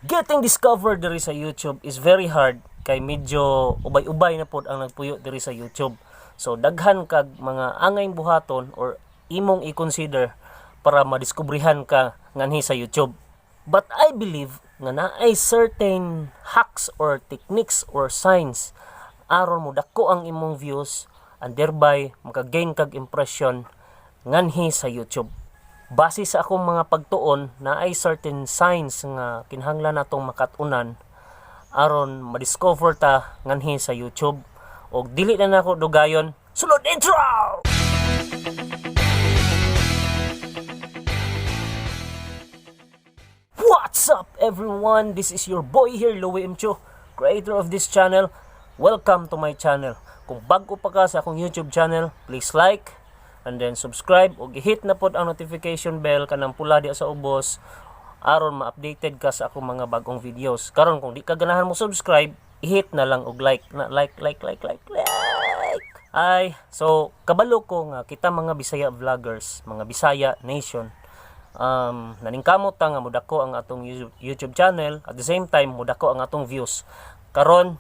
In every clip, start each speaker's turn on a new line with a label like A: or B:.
A: Getting discovered diri sa YouTube is very hard kay medyo ubay-ubay na pod ang nagpuyo diri sa YouTube. So daghan kag mga angay buhaton or imong i-consider para madiskubrihan ka nganhi sa YouTube. But I believe nga naay certain hacks or techniques or signs aron mo dako ang imong views and thereby maka-gain kag impression nganhi sa YouTube. Base sa akong mga pagtuon na ay certain signs nga kinahanglan natong makatunan aron ma-discover ta nganhi sa YouTube. Og dili na nako dugayon, sulod intro. What's up everyone? This is your boy here, Louie Imcho, creator of this channel. Welcome to my channel. Kung bago pa ka sa akong YouTube channel, please like and then subscribe o i-hit na pod ang notification bell kanang pula diha sa ubos aron ma-updated ka sa akong mga bagong videos. Karon kung di ka ganahan mo subscribe, i-hit na lang og like. Ay, so kabalo ko nga kita mga Bisaya vloggers, mga Bisaya nation, naningkamot ta nga mudako ang atong YouTube channel, at the same time mudako ang atong views. Karon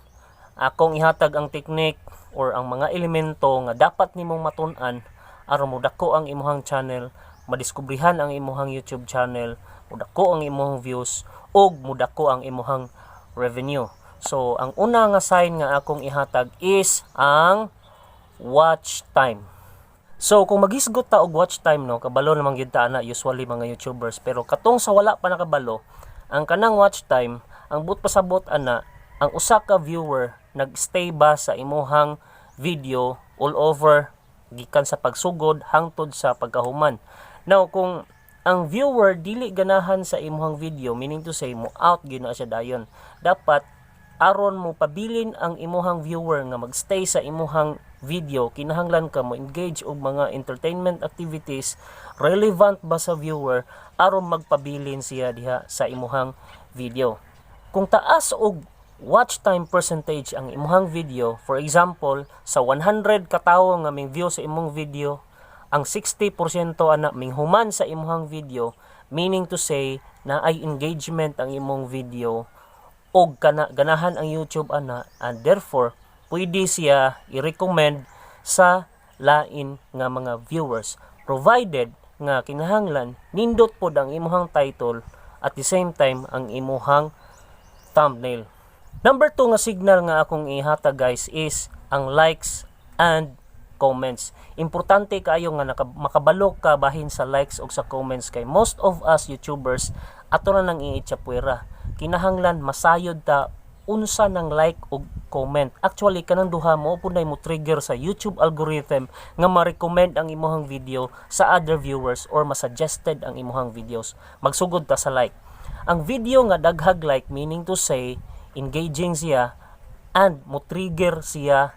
A: akong ihatag ang technique or ang mga elemento nga dapat nimong matun-an aron mudako ang imuhang channel, madiskubrihan ang imuhang YouTube channel, mudako ang imuhang views, ug mudako ang imuhang revenue. So ang una nga sign nga akong ihatag is ang watch time. So kung maghisgot ta og watch time, no, kabalo namang gyud ta ana usually mga YouTubers, pero katong sa wala pa nakabalo, ang kanang watch time, ang but pasabot ana, ang usa ka viewer nagstay ba sa imuhang video all over gikan sa pagsugod hangtod sa pagkahuman. Now kung ang viewer dili ganahan sa imuhang video, meaning to say mo out gyud na siya dayon, dapat aron mo pabilin ang imuhang viewer nga magstay sa imuhang video, kinahanglan ka mo engage og mga entertainment activities relevant ba sa viewer aron magpabilin siya diha sa imuhang video. Kung taas og watch time percentage ang imuhang video, for example sa 100 ka tawo nga ming view sa imong video, ang 60% ana minghuman sa imuhang video, meaning to say na ay engagement ang imong video og ganahan ang YouTube ana, and therefore pwede siya i-recommend sa lain nga mga viewers, provided nga kinahanglan nindot pod ang imuhang title at the same time ang imuhang thumbnail. Number 2 nga signal nga akong ihatag guys is ang likes and comments. Importante kaayo nga makabalo ka bahin sa likes o sa comments, kay most of us YouTubers ato na nang iitsapwera. Kinahanglan masayod ta unsa ng like o comment. Actually kanang duha mo punay mo trigger sa YouTube algorithm nga ma-recommend ang imuhang video sa other viewers or ma-suggested ang imuhang videos. Magsugod ta sa like. Ang video nga daghag like, meaning to say engaging siya and mo trigger siya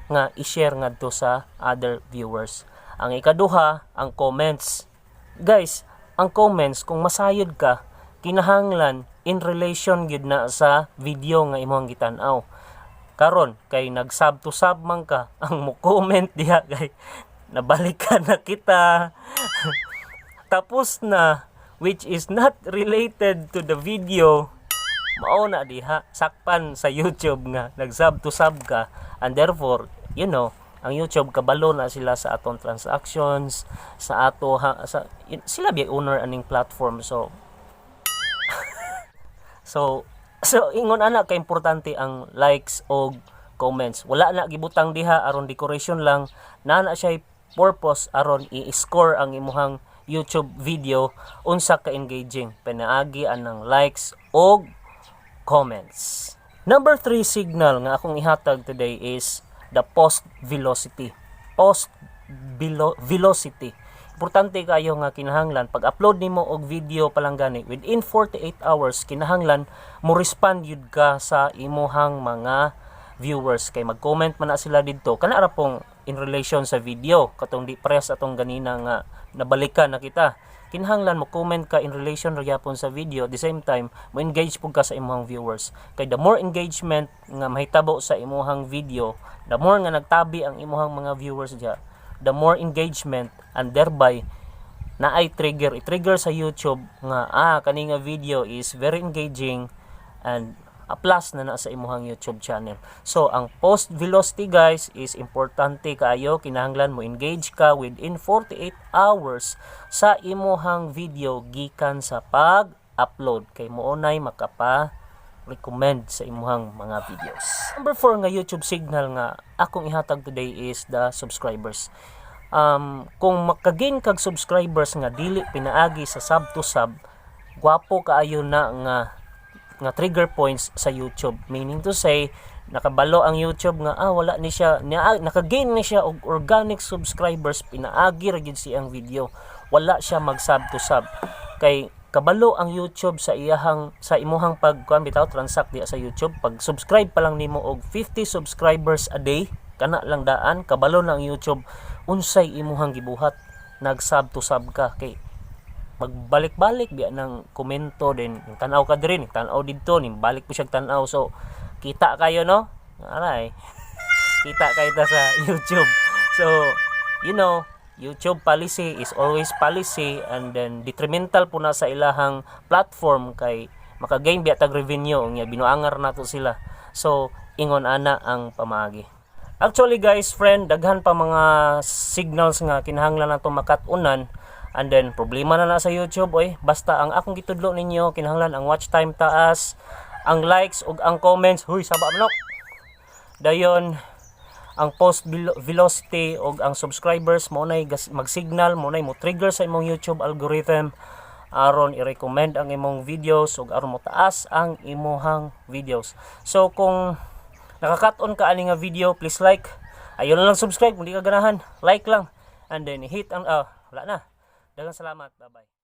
A: nga i-share ngadto sa other viewers. Ang ikaduha, ang comments. Guys, ang comments kung masayod ka, kinahanglan in relation gyud na sa video nga imong gitan-aw. Karon kay nag-sub to sub man ka, ang mo comment diha kay nabalikan na kita. Tapos na, which is not related to the video, mao na diha sakpan sa YouTube nga nag-sub to sub ka, and therefore you know ang YouTube kabalo na sila sa atong transactions sa ato sa sila bi owner aning platform. So ingon ana ka importante ang likes o comments. Wala na gibutang diha aron decoration lang, na siya purpose aron i-score ang imuhang YouTube video unsa ka engaging, pinaagi anang likes o comments. Number 3 signal nga akong ihatag today is the post velocity. Velocity. Importante kayo nga kinahanglan pag upload nimo og video palang gani, within 48 hours kinahanglan mo respond yun ka sa imuhang mga viewers, kay mag-comment man na sila didto kana ra pong in relation sa video, katong di press atong ganina nga nabalikan na kita. Kinahanglan mo comment ka in relation ra gyapon sa video, at the same time mo engage pud ka sa imong viewers, kay the more engagement nga mahitabo sa imong video, the more nga nagtabi ang imong mga viewers diha, the more engagement, and thereby na ay i-trigger sa YouTube nga kani nga video is very engaging, and plus na sa imuhang YouTube channel. So ang post velocity guys is importante kaayo, kinahanglan mo engage ka within 48 hours sa imuhang video gikan sa pag-upload kay moonay makapa recommend sa imuhang mga videos. Number 4 nga YouTube signal nga akong ihatag today is the subscribers. Kung makagain kag subscribers nga dili pinaagi sa sub to sub, gwapo kaayo na nga trigger points sa YouTube. Meaning to say, nakabalo ang YouTube nga wala ni siya nakagain ni siya og organic subscribers, pinaagi ra gyud siyang video. Wala siya mag sub to sub. Kay kabalo ang YouTube sa imuhang pagkuan bitaw transact diha sa YouTube. Pag subscribe pa lang nimo og 50 subscribers a day, kana lang daan, kabalo na ang YouTube unsay imuhang gibuhat. Nag sub to sub ka kay magbalik-balik biya ng komento din. Tanaw ka diri, tanaw didto, ni balik po siya tanaw. So kita kayo no? Aray. Kita kayo ta sa YouTube. So, you know, YouTube policy is always policy, and then detrimental po na sa ilahang platform kay makagain biya tag revenue nya binuangar nato sila. So ingon ana ang pamaagi. Actually guys, friend, daghan pa mga signals nga kinahanglan nato makatunan, and then problema na sa YouTube basta ang akong gitudlo ninyo kinahanglan ang watch time taas, ang likes ug ang comments, huy saba manok. Dayon ang post velocity og ang subscribers mo nay mag-signal mo nay mo trigger sa imong YouTube algorithm aron i-recommend ang imong videos ug aron mo taas ang imong videos. So kung nakakaton ka ani nga video, please like. Ayon lang subscribe kung di ka ganahan, like lang, and then hit ang wala na. Daghang salamat, bye bye.